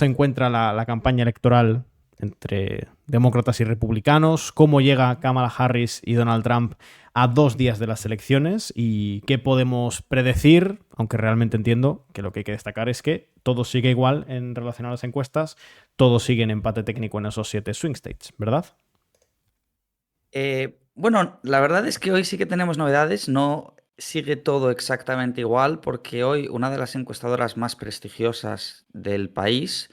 se encuentra la campaña electoral entre demócratas y republicanos, cómo llega Kamala Harris y Donald Trump a 2 días de las elecciones y qué podemos predecir, aunque realmente entiendo que lo que hay que destacar es que todo sigue igual en relación a las encuestas, todo sigue en empate técnico en esos 7 swing states, ¿verdad? Bueno, la verdad es que hoy sí que tenemos novedades, no sigue todo exactamente igual, porque hoy una de las encuestadoras más prestigiosas del país,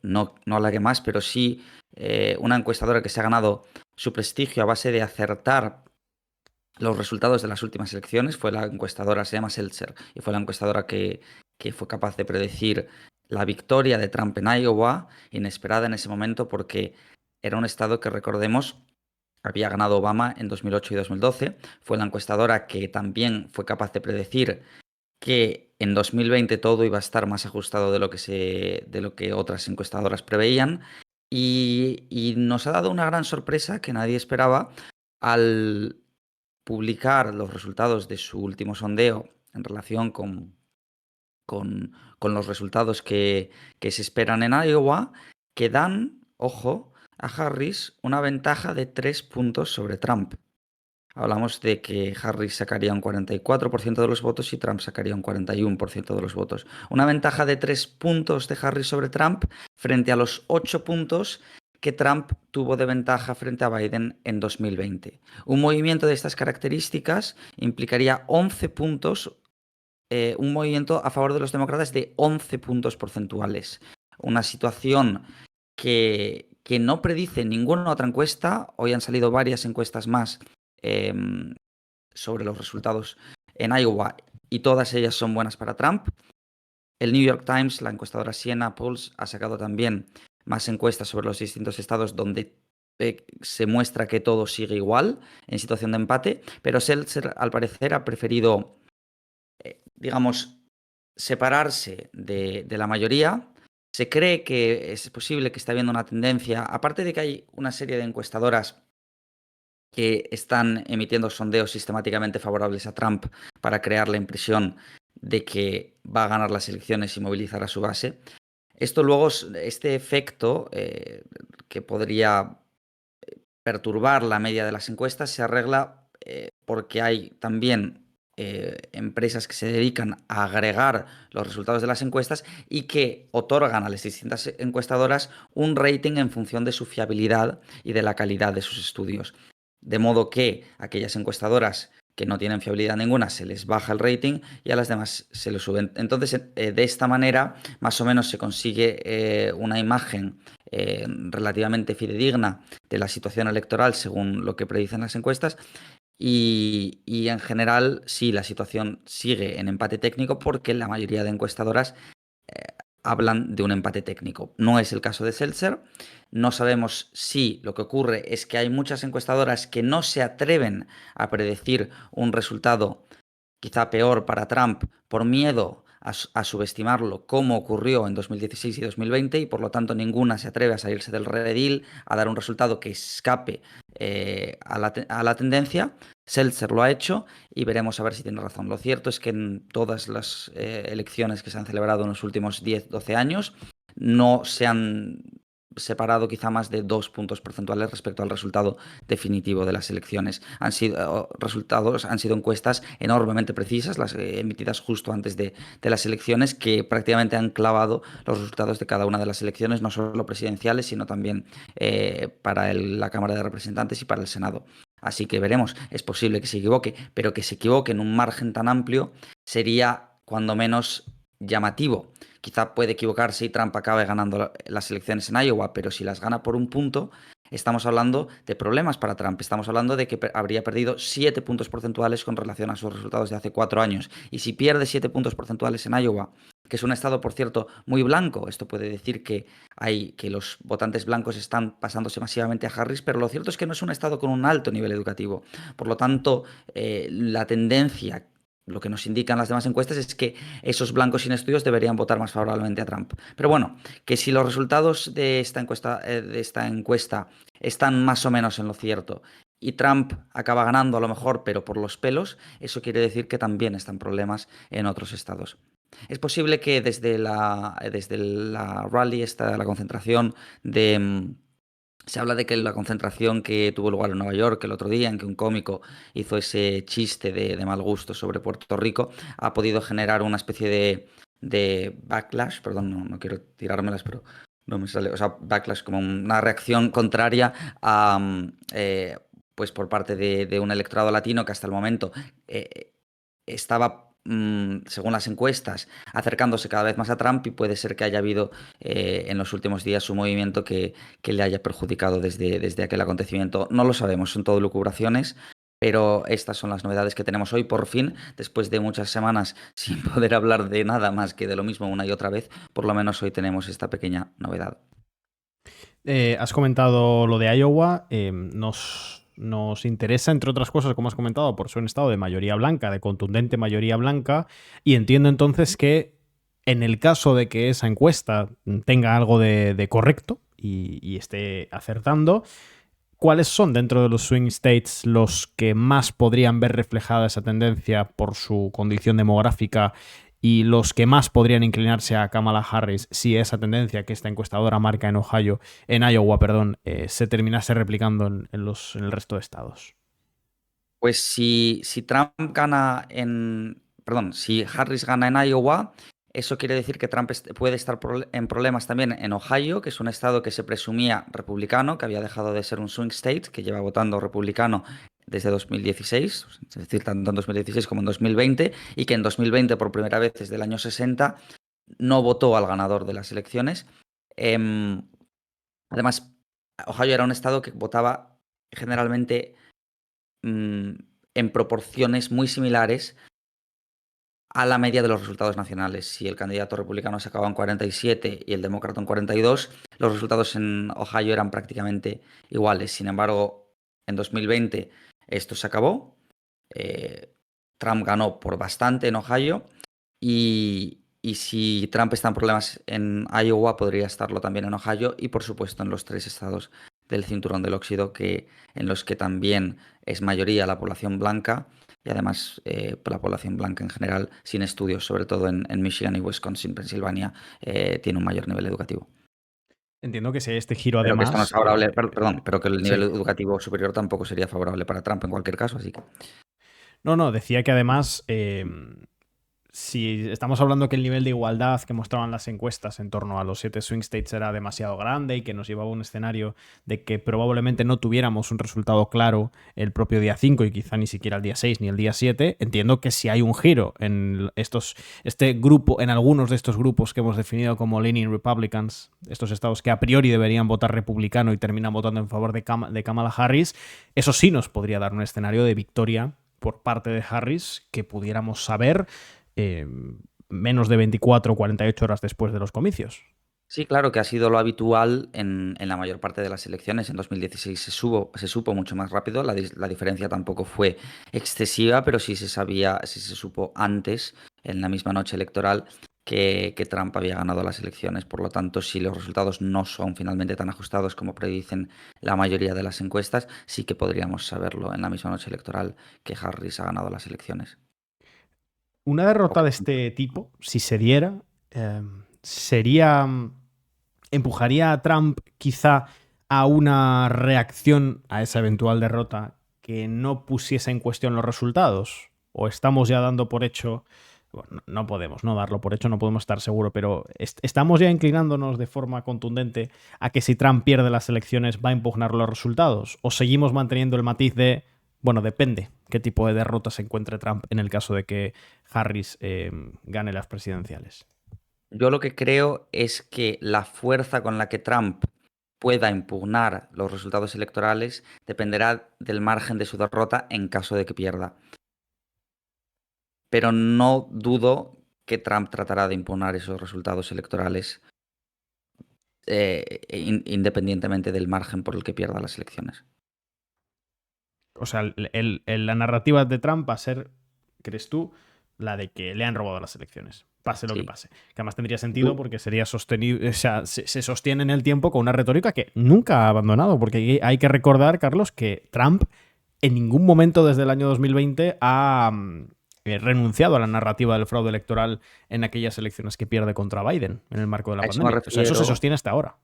no la que más, pero sí una encuestadora que se ha ganado su prestigio a base de acertar los resultados de las últimas elecciones, fue la encuestadora, se llama Seltzer, y fue la encuestadora que fue capaz de predecir la victoria de Trump en Iowa, inesperada en ese momento, porque era un estado que, recordemos, había ganado Obama en 2008 y 2012. Fue la encuestadora que también fue capaz de predecir que en 2020 todo iba a estar más ajustado de lo que otras encuestadoras preveían. Y nos ha dado una gran sorpresa que nadie esperaba al publicar los resultados de su último sondeo en relación con los resultados que se esperan en Iowa, que dan, ojo, a Harris una ventaja de 3 puntos sobre Trump. Hablamos de que Harris sacaría un 44% de los votos y Trump sacaría un 41% de los votos. Una ventaja de 3 puntos de Harris sobre Trump frente a los 8 puntos que Trump tuvo de ventaja frente a Biden en 2020. Un movimiento de estas características implicaría 11 puntos, un movimiento a favor de los demócratas de 11 puntos porcentuales. Una situación que no predice ninguna otra encuesta. Hoy han salido varias encuestas más eh, sobre los resultados en Iowa y todas ellas son buenas para Trump. El New York Times, la encuestadora Siena Pulse, ha sacado también más encuestas sobre los distintos estados donde se muestra que todo sigue igual en situación de empate, pero Seltzer al parecer ha preferido, digamos, separarse de la mayoría. Se cree que es posible que esté habiendo una tendencia, aparte de que hay una serie de encuestadoras que están emitiendo sondeos sistemáticamente favorables a Trump para crear la impresión de que va a ganar las elecciones y movilizar a su base. Esto luego, este efecto que podría perturbar la media de las encuestas se arregla porque hay también empresas que se dedican a agregar los resultados de las encuestas y que otorgan a las distintas encuestadoras un rating en función de su fiabilidad y de la calidad de sus estudios. De modo que aquellas encuestadoras que no tienen fiabilidad ninguna se les baja el rating y a las demás se les suben. Entonces, de esta manera, más o menos se consigue una imagen relativamente fidedigna de la situación electoral según lo que predicen las encuestas. Y en general, sí, la situación sigue en empate técnico porque la mayoría de encuestadoras hablan de un empate técnico. No es el caso de Seltzer. No sabemos si lo que ocurre es que hay muchas encuestadoras que no se atreven a predecir un resultado quizá peor para Trump por miedo a subestimarlo, como ocurrió en 2016 y 2020, y por lo tanto ninguna se atreve a salirse del redil, a dar un resultado que escape a la tendencia. Seltzer lo ha hecho y veremos a ver si tiene razón. Lo cierto es que en todas las elecciones que se han celebrado en los últimos 10-12 años no se han separado quizá más de 2 puntos porcentuales respecto al resultado definitivo de las elecciones. Han sido resultados, han sido encuestas enormemente precisas, las emitidas justo antes de las elecciones, que prácticamente han clavado los resultados de cada una de las elecciones, no solo presidenciales, sino también para la Cámara de Representantes y para el Senado. Así que veremos, es posible que se equivoque, pero que se equivoque en un margen tan amplio sería cuando menos llamativo. Quizá puede equivocarse y Trump acabe ganando las elecciones en Iowa, pero si las gana por un punto, estamos hablando de problemas para Trump. Estamos hablando de que habría perdido 7 puntos porcentuales con relación a sus resultados de hace 4 años. Y si pierde 7 puntos porcentuales en Iowa, que es un estado, por cierto, muy blanco, esto puede decir que los votantes blancos están pasándose masivamente a Harris, pero lo cierto es que no es un estado con un alto nivel educativo. Por lo tanto, la tendencia, lo que nos indican las demás encuestas, es que esos blancos sin estudios deberían votar más favorablemente a Trump. Pero bueno, que si los resultados de esta encuesta están más o menos en lo cierto y Trump acaba ganando a lo mejor, pero por los pelos, eso quiere decir que también están problemas en otros estados. Es posible que desde la rally, la concentración se habla de que la concentración que tuvo lugar en Nueva York el otro día, en que un cómico hizo ese chiste de mal gusto sobre Puerto Rico, ha podido generar una especie de backlash, perdón, no quiero tirármelas, pero no me sale, o sea, backlash como una reacción contraria pues por parte de un electorado latino que hasta el momento estaba, según las encuestas, acercándose cada vez más a Trump, y puede ser que haya habido en los últimos días un movimiento que le haya perjudicado desde aquel acontecimiento. No lo sabemos, son todo lucubraciones. Pero estas son las novedades que tenemos hoy. Por fin, después de muchas semanas sin poder hablar de nada más que de lo mismo una y otra vez, por lo menos hoy tenemos esta pequeña novedad. Has comentado lo de Iowa. Nos interesa, entre otras cosas, como has comentado, por ser un estado de mayoría blanca, de contundente mayoría blanca, y entiendo entonces que en el caso de que esa encuesta tenga algo de correcto y esté acertando, ¿cuáles son dentro de los swing states los que más podrían ver reflejada esa tendencia por su condición demográfica y los que más podrían inclinarse a Kamala Harris si esa tendencia que esta encuestadora marca en Iowa, perdón, se terminase replicando en el resto de estados? Pues si Trump gana perdón, si Harris gana en Iowa, eso quiere decir que Trump puede estar en problemas también en Ohio, que es un estado que se presumía republicano, que había dejado de ser un swing state, que lleva votando republicano desde 2016, es decir, tanto en 2016 como en 2020, y que en 2020, por primera vez desde el año 60, no votó al ganador de las elecciones. Em, Además, Ohio era un estado que votaba generalmente mm, en proporciones muy similares a la media de los resultados nacionales. Si el candidato republicano sacaba un 47 y el demócrata un 42, los resultados en Ohio eran prácticamente iguales. Sin embargo, en 2020 esto se acabó. Trump ganó por bastante en Ohio, y si Trump está en problemas en Iowa, podría estarlo también en Ohio y, por supuesto, en los 3 estados del cinturón del óxido, en los que también es mayoría la población blanca, y además la población blanca en general, sin estudios, sobre todo en Michigan y Wisconsin, Pensilvania, tiene un mayor nivel educativo. Entiendo que si hay este giro Pero que esto no es además... favorable, perdón, pero que el nivel sí. educativo superior tampoco sería favorable para Trump en cualquier caso, así que... No, decía que además si estamos hablando que el nivel de igualdad que mostraban las encuestas en torno a los 7 swing states era demasiado grande y que nos llevaba a un escenario de que probablemente no tuviéramos un resultado claro el propio día 5 y quizá ni siquiera el día 6 ni el día 7, entiendo que si hay un giro en este grupo, en algunos de estos grupos que hemos definido como leaning Republicans, estos estados que a priori deberían votar republicano y terminan votando en favor de Kamala Harris, eso sí nos podría dar un escenario de victoria por parte de Harris que pudiéramos saber menos de 24 o 48 horas después de los comicios. Sí, claro, que ha sido lo habitual en la mayor parte de las elecciones. En 2016 se supo mucho más rápido. La diferencia tampoco fue excesiva, pero sí se supo antes, en la misma noche electoral, que Trump había ganado las elecciones. Por lo tanto, si los resultados no son finalmente tan ajustados como predicen la mayoría de las encuestas, sí que podríamos saberlo en la misma noche electoral que Harris ha ganado las elecciones. Una derrota de este tipo, si se diera, sería empujaría a Trump quizá a una reacción a esa eventual derrota que no pusiese en cuestión los resultados. O estamos ya dando por hecho, bueno, no podemos no darlo por hecho, no podemos estar seguros, pero estamos ya inclinándonos de forma contundente a que si Trump pierde las elecciones va a impugnar los resultados. O seguimos manteniendo el matiz de, bueno, depende qué tipo de derrota se encuentre Trump en el caso de que Harris gane las presidenciales. Yo lo que creo es que la fuerza con la que Trump pueda impugnar los resultados electorales dependerá del margen de su derrota en caso de que pierda. Pero no dudo que Trump tratará de impugnar esos resultados electorales independientemente del margen por el que pierda las elecciones. O sea, la narrativa de Trump va a ser, ¿crees tú?, la de que le han robado las elecciones, pase lo que Sí. pase. Que además tendría sentido porque sería sostenible, o sea, se sostiene en el tiempo con una retórica que nunca ha abandonado, porque hay que recordar, Carlos, que Trump en ningún momento desde el año 2020 ha renunciado a la narrativa del fraude electoral en aquellas elecciones que pierde contra Biden en el marco de la A eso me pandemia. O sea, eso se refiero. sostiene hasta ahora.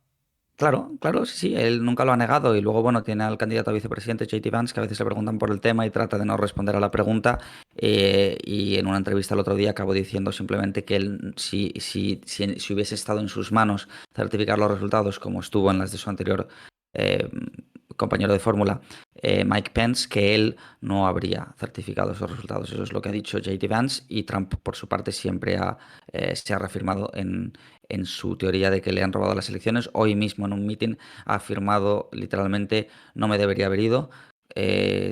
Claro, claro, sí, sí, él nunca lo ha negado y luego, bueno, tiene al candidato a vicepresidente, J.D. Vance, que a veces le preguntan por el tema y trata de no responder a la pregunta y en una entrevista el otro día acabó diciendo simplemente que él, si hubiese estado en sus manos certificar los resultados como estuvo en las de su anterior eh, compañero de fórmula, Mike Pence, que él no habría certificado esos resultados. Eso es lo que ha dicho J.D. Vance y Trump, por su parte, siempre se ha reafirmado en su teoría de que le han robado las elecciones. Hoy mismo en un meeting ha afirmado literalmente no me debería haber ido,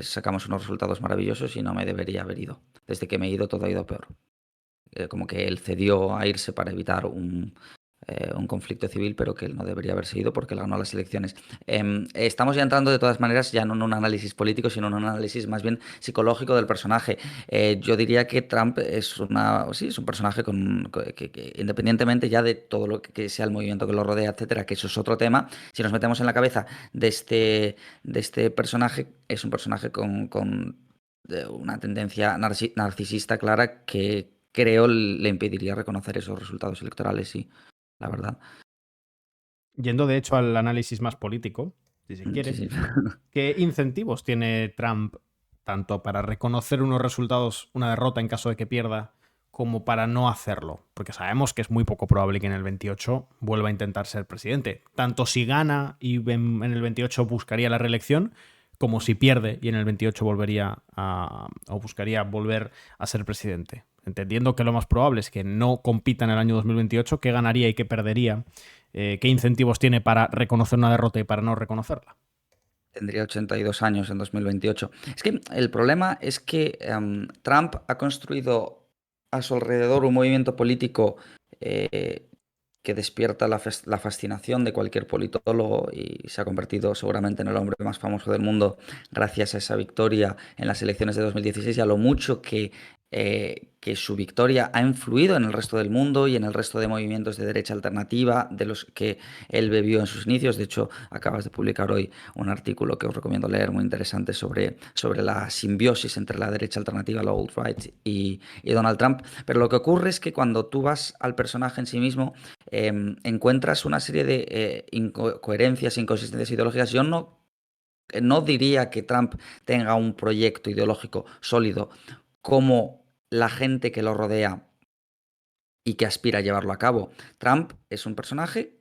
sacamos unos resultados maravillosos y no me debería haber ido. Desde que me he ido todo ha ido peor. Como que él cedió a irse para evitar un conflicto civil, pero que él no debería haberse ido porque él ganó las elecciones. Estamos ya entrando de todas maneras ya no en un análisis político, sino en un análisis más bien psicológico del personaje. Yo diría que Trump sí, es un personaje que independientemente ya de todo lo que sea el movimiento que lo rodea, etcétera, que eso es otro tema, si nos metemos en la cabeza de este personaje, es un personaje con una tendencia narcisista clara que creo le impediría reconocer esos resultados electorales, sí, la verdad. Yendo de hecho al análisis más político, si se Sí, quiere, sí. ¿qué incentivos tiene Trump tanto para reconocer unos resultados, una derrota en caso de que pierda, como para no hacerlo? Porque sabemos que es muy poco probable que en el 28 vuelva a intentar ser presidente. Tanto si gana y en el 28 buscaría la reelección, como si pierde y en el 28 volvería o buscaría volver a ser presidente. Entendiendo que lo más probable es que no compita en el año 2028, ¿qué ganaría y qué perdería? ¿Qué incentivos tiene para reconocer una derrota y para no reconocerla? Tendría 82 años en 2028. Es que el problema es que Trump ha construido a su alrededor un movimiento político eh, que despierta la fascinación de cualquier politólogo y se ha convertido seguramente en el hombre más famoso del mundo gracias a esa victoria en las elecciones de 2016 y a lo mucho que su victoria ha influido en el resto del mundo y en el resto de movimientos de derecha alternativa de los que él bebió en sus inicios. De hecho, acabas de publicar hoy un artículo que os recomiendo leer muy interesante sobre la simbiosis entre la derecha alternativa, la alt-right y Donald Trump. Pero lo que ocurre es que cuando tú vas al personaje en sí mismo, encuentras una serie de incoherencias, inconsistencias ideológicas. Yo no diría que Trump tenga un proyecto ideológico sólido como la gente que lo rodea y que aspira a llevarlo a cabo. Trump es un personaje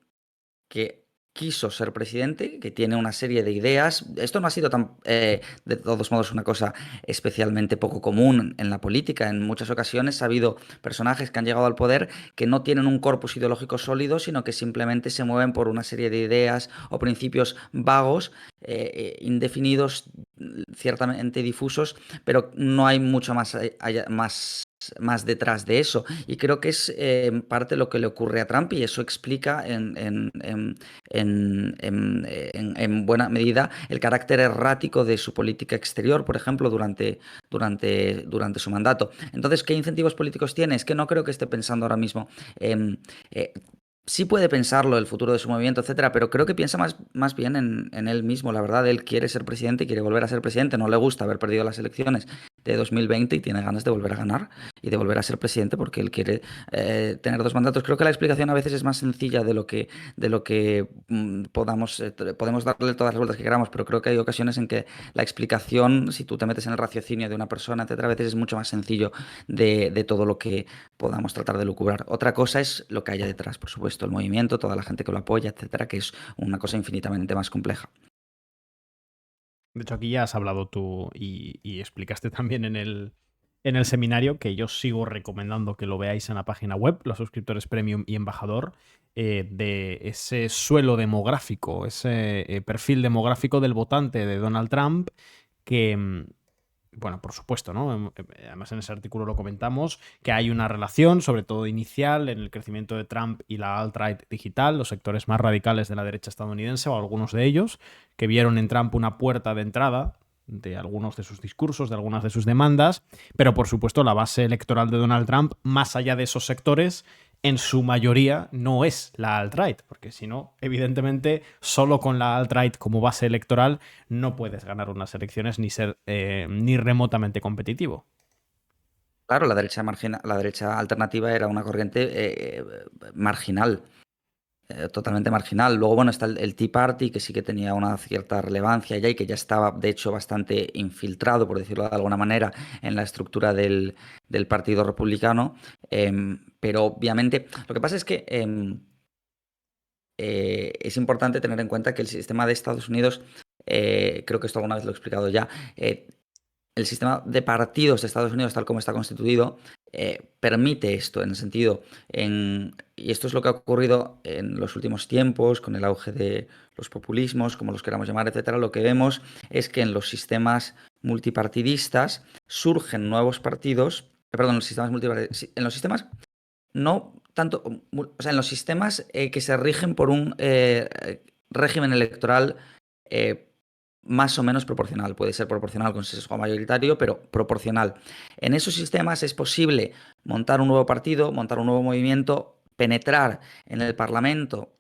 que quiso ser presidente, que tiene una serie de ideas. Esto no ha sido de todos modos una cosa especialmente poco común en la política. En muchas ocasiones ha habido personajes que han llegado al poder que no tienen un corpus ideológico sólido, sino que simplemente se mueven por una serie de ideas o principios vagos, indefinidos, ciertamente difusos, pero no hay mucho más detrás de eso. Y creo que es en parte lo que le ocurre a Trump y eso explica en buena medida el carácter errático de su política exterior, por ejemplo, durante su mandato. Entonces, ¿qué incentivos políticos tiene? Es que no creo que esté pensando ahora mismo. em, eh, Sí puede pensarlo, el futuro de su movimiento, etcétera, pero creo que piensa más bien en él mismo. La verdad, él quiere ser presidente y quiere volver a ser presidente. No le gusta haber perdido las elecciones de 2020 y tiene ganas de volver a ganar y de volver a ser presidente porque él quiere tener dos mandatos. Creo que la explicación a veces es más sencilla de lo que podemos darle todas las vueltas que queramos, pero creo que hay ocasiones en que la explicación, si tú te metes en el raciocinio de una persona, etcétera, a veces es mucho más sencillo de todo lo que podamos tratar de lucubrar. Otra cosa es lo que haya detrás, por supuesto, el movimiento, toda la gente que lo apoya, etcétera, que es una cosa infinitamente más compleja. De hecho, aquí ya has hablado tú y explicaste también en el seminario, que yo sigo recomendando que lo veáis en la página web, los suscriptores premium y embajador, de ese suelo demográfico, ese perfil demográfico del votante de Donald Trump, que, bueno, por supuesto, ¿no? Además en ese artículo lo comentamos, que hay una relación, sobre todo inicial, en el crecimiento de Trump y la alt-right digital, los sectores más radicales de la derecha estadounidense, o algunos de ellos, que vieron en Trump una puerta de entrada de algunos de sus discursos, de algunas de sus demandas, pero por supuesto la base electoral de Donald Trump, más allá de esos sectores, en su mayoría no es la alt-right, porque si no, evidentemente, solo con la alt-right como base electoral no puedes ganar unas elecciones ni ser ni remotamente competitivo. claro, la derecha alternativa era una corriente marginal, totalmente marginal. Luego, bueno, está el Tea Party, que sí que tenía una cierta relevancia ya y que ya estaba, de hecho, bastante infiltrado, por decirlo de alguna manera, en la estructura del Partido Republicano. Pero obviamente, lo que pasa es que es importante tener en cuenta que el sistema de Estados Unidos, creo que esto alguna vez lo he explicado ya, el sistema de partidos de Estados Unidos, tal como está constituido, permite esto, en el sentido, y esto es lo que ha ocurrido en los últimos tiempos, con el auge de los populismos, como los queramos llamar, etcétera, lo que vemos es que en los sistemas multipartidistas surgen nuevos partidos, perdón, en los sistemas no tanto, o sea, en los sistemas que se rigen por un régimen electoral eh, más o menos proporcional. Puede ser proporcional con sesgo mayoritario, pero proporcional. En esos sistemas es posible montar un nuevo partido, montar un nuevo movimiento, penetrar en el Parlamento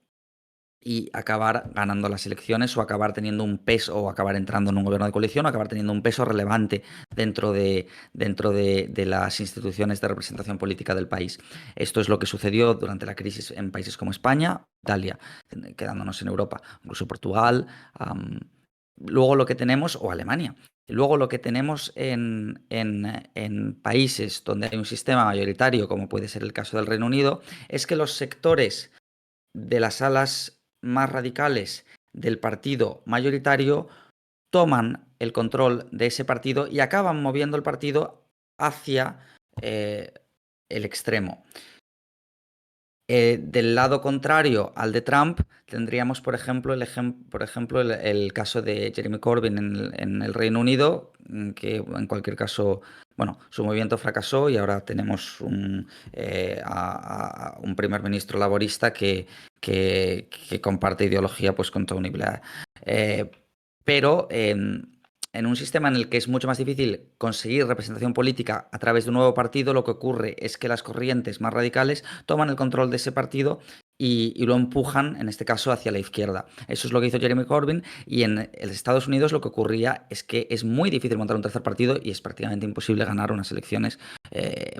y acabar ganando las elecciones o acabar teniendo un peso o acabar entrando en un gobierno de coalición o acabar teniendo un peso relevante dentro de las instituciones de representación política del país. Esto es lo que sucedió durante la crisis en países como España, Italia, quedándonos en Europa, incluso Portugal, luego lo que tenemos, o Alemania. Luego lo que tenemos en países donde hay un sistema mayoritario, como puede ser el caso del Reino Unido, es que los sectores de las alas más radicales del partido mayoritario toman el control de ese partido y acaban moviendo el partido hacia el extremo. Del lado contrario al de Trump, tendríamos, por ejemplo, el caso de Jeremy Corbyn en el Reino Unido, que en cualquier caso, bueno, su movimiento fracasó y ahora tenemos a un primer ministro laborista que comparte ideología pues, con Tony Blair. Pero en un sistema en el que es mucho más difícil conseguir representación política a través de un nuevo partido, lo que ocurre es que las corrientes más radicales toman el control de ese partido y lo empujan, en este caso, hacia la izquierda. Eso es lo que hizo Jeremy Corbyn y en Estados Unidos lo que ocurría es que es muy difícil montar un tercer partido y es prácticamente imposible ganar unas elecciones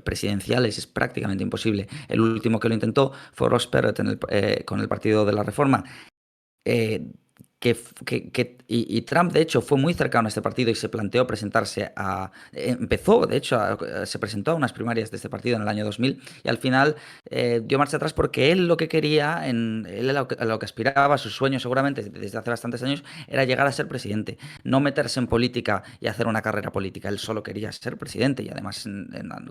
presidenciales, es prácticamente imposible. El último que lo intentó fue Ross Perot con el Partido de la Reforma. eh, y Trump, de hecho, fue muy cercano a este partido y se planteó presentarse empezó, de hecho, se presentó a unas primarias de este partido en el año 2000 y al final dio marcha atrás porque él lo que quería, él a lo que aspiraba, su sueño seguramente desde hace bastantes años, era llegar a ser presidente, no meterse en política y hacer una carrera política. Él solo quería ser presidente y además,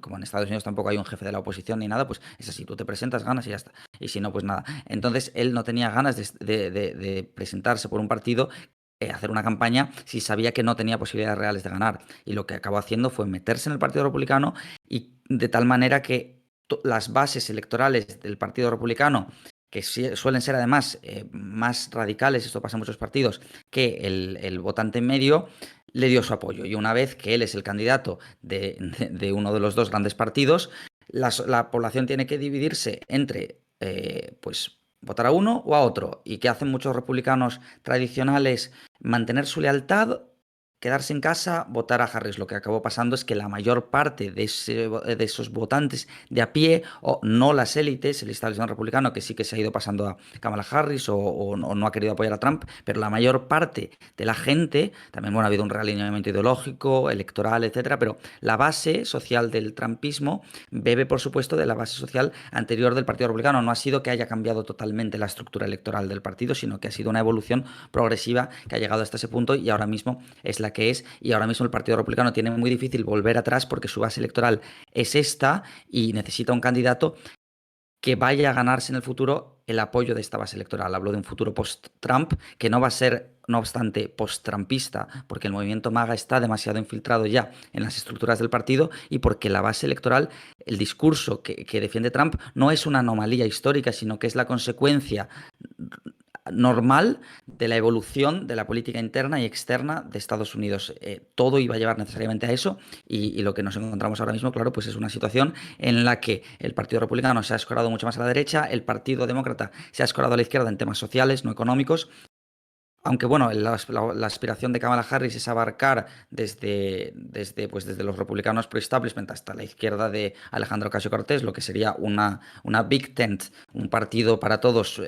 como en Estados Unidos tampoco hay un jefe de la oposición ni nada, pues es así, tú te presentas, ganas y ya está. Y si no, pues nada. Entonces él no tenía ganas de presentarse por un partido, hacer una campaña si sabía que no tenía posibilidades reales de ganar. Y lo que acabó haciendo fue meterse en el Partido Republicano y de tal manera que las bases electorales del Partido Republicano, que suelen ser además más radicales, esto pasa en muchos partidos, que el votante medio, le dio su apoyo. Y una vez que él es el candidato de uno de los dos grandes partidos, la población tiene que dividirse entre, pues, votar a uno o a otro. ¿Y qué hacen muchos republicanos tradicionales? Mantener su lealtad, quedarse en casa, votar a Harris. Lo que acabó pasando es que la mayor parte de esos votantes de a pie, o no las élites, el establishment republicano, que sí que se ha ido pasando a Kamala Harris o no ha querido apoyar a Trump, pero la mayor parte de la gente, también bueno, ha habido un realineamiento ideológico, electoral, etcétera, pero la base social del trumpismo bebe, por supuesto, de la base social anterior del Partido Republicano. No ha sido que haya cambiado totalmente la estructura electoral del partido, sino que ha sido una evolución progresiva que ha llegado hasta ese punto y ahora mismo es la que es. Y ahora mismo el Partido Republicano tiene muy difícil volver atrás porque su base electoral es esta y necesita un candidato que vaya a ganarse en el futuro el apoyo de esta base electoral. Hablo de un futuro post-Trump que no va a ser, no obstante, post-trumpista, porque el movimiento MAGA está demasiado infiltrado ya en las estructuras del partido y porque la base electoral, el discurso que defiende Trump, no es una anomalía histórica, sino que es la consecuencia normal de la evolución de la política interna y externa de Estados Unidos. Todo iba a llevar necesariamente a eso y lo que nos encontramos ahora mismo, claro, pues es una situación en la que el Partido Republicano se ha escorado mucho más a la derecha, el Partido Demócrata se ha escorado a la izquierda en temas sociales, no económicos. Aunque bueno, la aspiración de Kamala Harris es abarcar desde los republicanos pro-establishment hasta la izquierda de Alejandro Ocasio-Cortez, lo que sería una Big Tent, un partido para todos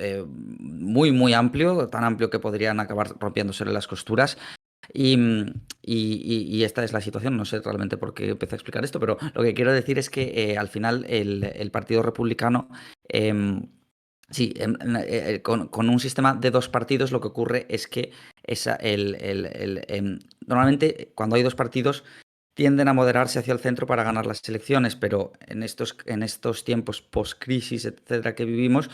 muy, muy amplio, tan amplio que podrían acabar rompiéndose las costuras. Y, y esta es la situación, no sé realmente por qué empecé a explicar esto, pero lo que quiero decir es que al final el Partido Republicano... em, Sí, con un sistema de dos partidos lo que ocurre es que normalmente cuando hay dos partidos tienden a moderarse hacia el centro para ganar las elecciones, pero en estos tiempos post-crisis, etcétera, que vivimos,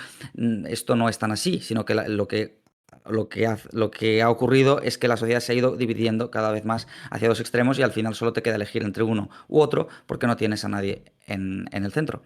esto no es tan así, sino que lo que ha ocurrido es que la sociedad se ha ido dividiendo cada vez más hacia dos extremos y al final solo te queda elegir entre uno u otro porque no tienes a nadie en el centro.